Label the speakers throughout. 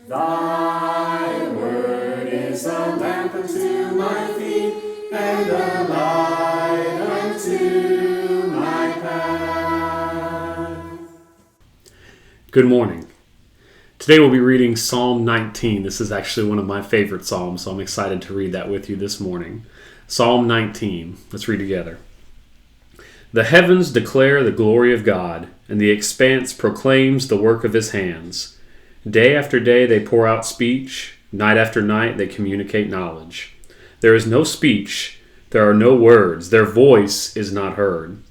Speaker 1: Thy word is a lamp unto my feet, and a light unto my path.
Speaker 2: Good morning. Today we'll be reading Psalm 19. This is actually one of my favorite psalms, so I'm excited to read that with you this morning. Psalm 19. Let's read together. The heavens declare the glory of God, and the expanse proclaims the work of his hands. Day after day they pour out speech, night after night they communicate knowledge. There is no speech, there are no words, their voice is not heard.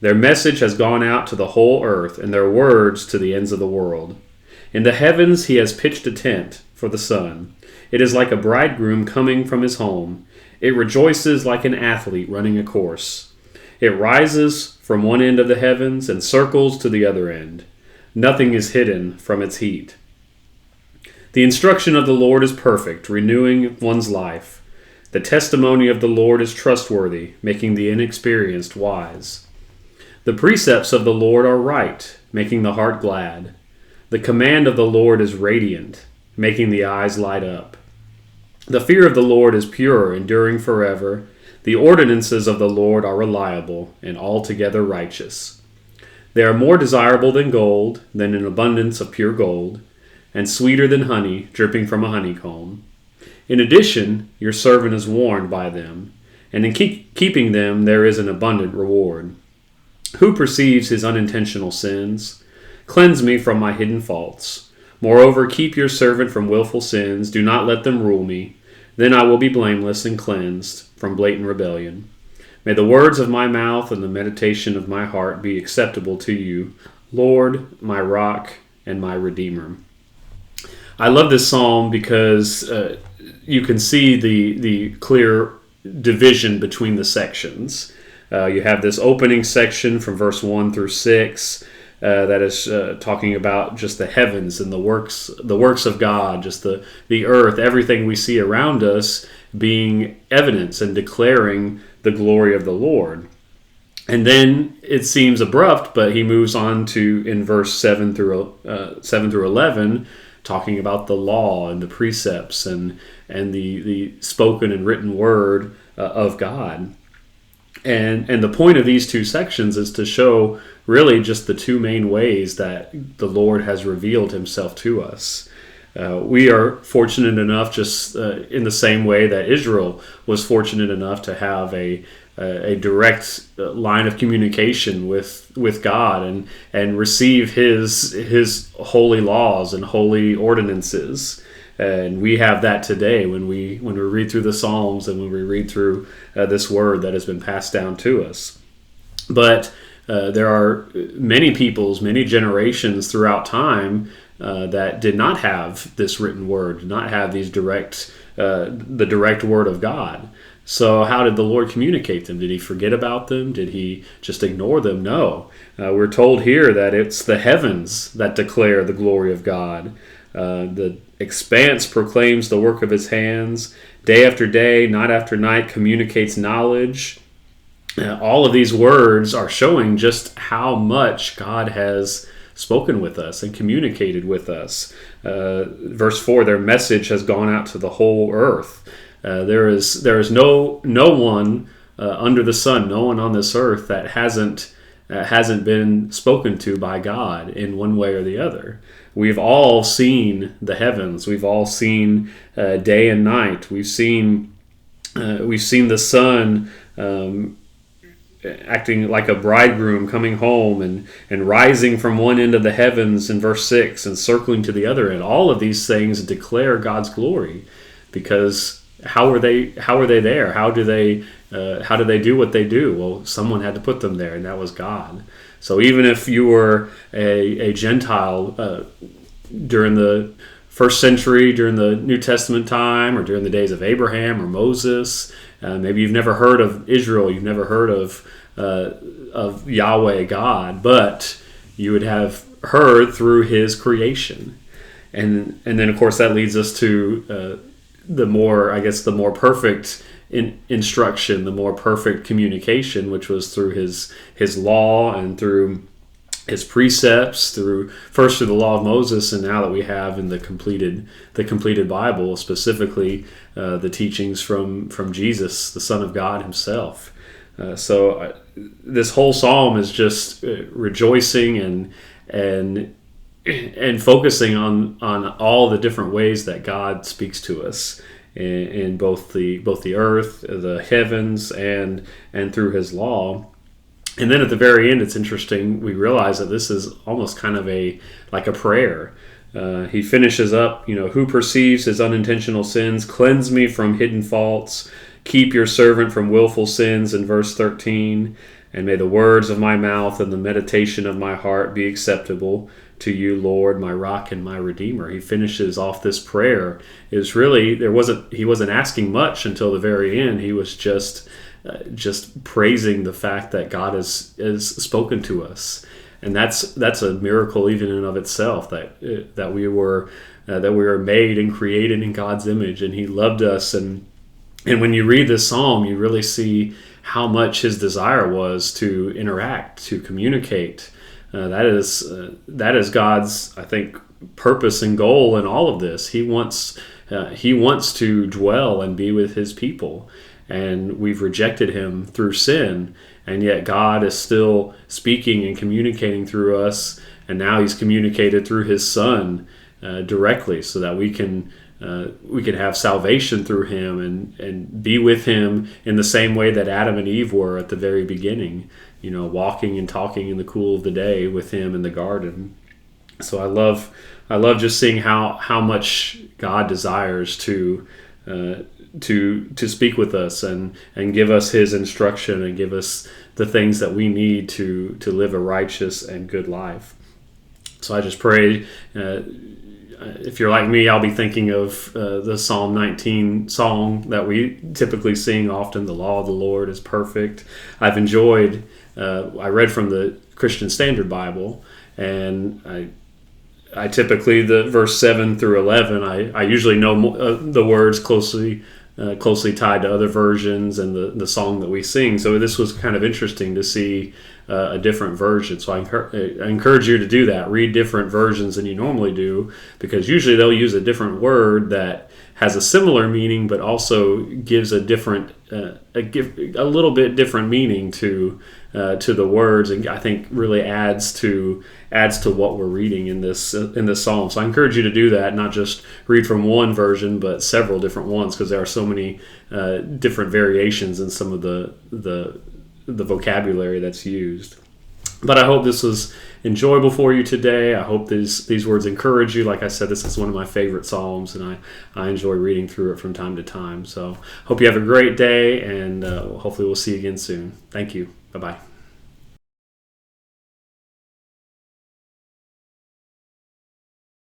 Speaker 2: Their message has gone out to the whole earth, and their words to the ends of the world. In the heavens he has pitched a tent for the sun. It is like a bridegroom coming from his home. It rejoices like an athlete running a course. It rises from one end of the heavens and circles to the other end. Nothing is hidden from its heat. The instruction of the Lord is perfect, renewing one's life. The testimony of the Lord is trustworthy, making the inexperienced wise. The precepts of the Lord are right, making the heart glad. The command of the Lord is radiant, making the eyes light up. The fear of the Lord is pure, enduring forever. The ordinances of the Lord are reliable and altogether righteous. They are more desirable than gold, than an abundance of pure gold, and sweeter than honey dripping from a honeycomb. In addition, your servant is warned by them, and in keeping them there is an abundant reward. Who perceives his unintentional sins? Cleanse me from my hidden faults. Moreover, keep your servant from willful sins. Do not let them rule me. Then I will be blameless and cleansed from blatant rebellion. May the words of my mouth and the meditation of my heart be acceptable to you, Lord, my rock and my redeemer. I love this psalm because you can see the clear division between the sections. You have this opening section from verse 1 through 6 that is talking about just the heavens and the works of God, just the earth, everything we see around us being evidence and declaring the glory of the Lord. And then it seems abrupt, but he moves on to, in verse 7 through 11, talking about the law and the precepts and the spoken and written word of God. And the point of these two sections is to show really just the two main ways that the Lord has revealed himself to us. We are fortunate enough, just in the same way that Israel was fortunate enough to have a direct line of communication with God and receive his holy laws and holy ordinances. And we have that today when we read through the Psalms and when we read through this word that has been passed down to us. But there are many peoples, many generations throughout time that did not have this written word, did not have these the direct word of God. So how did the Lord communicate them? Did he forget about them? Did he just ignore them? No. We're told here that it's the heavens that declare the glory of God. The expanse proclaims the work of his hands. Day after day, night after night, communicates knowledge. All of these words are showing just how much God has spoken with us and communicated with us. Verse 4, their message has gone out to the whole earth. There is no one under the sun, no one on this earth that hasn't been spoken to by God in one way or the other. We've all seen the heavens. We've all seen day and night. We've seen the sun acting like a bridegroom coming home and rising from one end of the heavens in verse 6 and circling to the other end. All of these things declare God's glory, because how are they there? How do they do what they do? Well, someone had to put them there, and that was God. So even if you were a Gentile during the first century, during the New Testament time, or during the days of Abraham or Moses, maybe you've never heard of Israel, you've never heard of Yahweh God, but you would have heard through his creation. And then of course that leads us to the more perfect instruction, the more perfect communication, which was through his law and through his precepts through the law of Moses, and now that we have in the completed Bible, specifically the teachings from Jesus, the Son of God himself. So this whole psalm is just rejoicing and focusing on all the different ways that God speaks to us in both the earth, the heavens, and through his law. And then at the very end, it's interesting. We realize that this is almost kind of like a prayer. He finishes up, who perceives his unintentional sins, cleanse me from hidden faults, keep your servant from willful sins in verse 13, and may the words of my mouth and the meditation of my heart be acceptable to you, Lord, my rock and my redeemer. He finishes off this prayer. It was really, he wasn't asking much until the very end. He was just praising the fact that God has spoken to us, and that's a miracle even in and of itself, that we were made and created in God's image, and He loved us. And when you read this psalm, you really see how much His desire was to interact, to communicate. That is God's, I think, purpose and goal in all of this. He wants to dwell and be with His people. And we've rejected Him through sin, and yet God is still speaking and communicating through us, and now He's communicated through His Son directly, so that we can have salvation through Him and be with Him in the same way that Adam and Eve were at the very beginning, walking and talking in the cool of the day with Him in the garden. So I love just seeing how much God desires to speak with us and give us His instruction and give us the things that we need to live a righteous and good life. So I just pray, if you're like me, I'll be thinking of the Psalm 19 song that we typically sing often, the law of the Lord is perfect. I've enjoyed, I read from the Christian Standard Bible, and I typically, the verse 7 through 11, I usually know the words closely tied to other versions and the song that we sing. So this was kind of interesting to see a different version. So I encourage you to do that. Read different versions than you normally do, because usually they'll use a different word that has a similar meaning, but also gives a little bit different meaning to the words, and I think really adds to what we're reading in this psalm. So I encourage you to do that, not just read from one version, but several different ones, because there are so many different variations in some of the vocabulary that's used. But I hope this was enjoyable for you today. I hope these words encourage you. Like I said, this is one of my favorite psalms, and I enjoy reading through it from time to time. So hope you have a great day, and hopefully we'll see you again soon. Thank you. Bye-bye.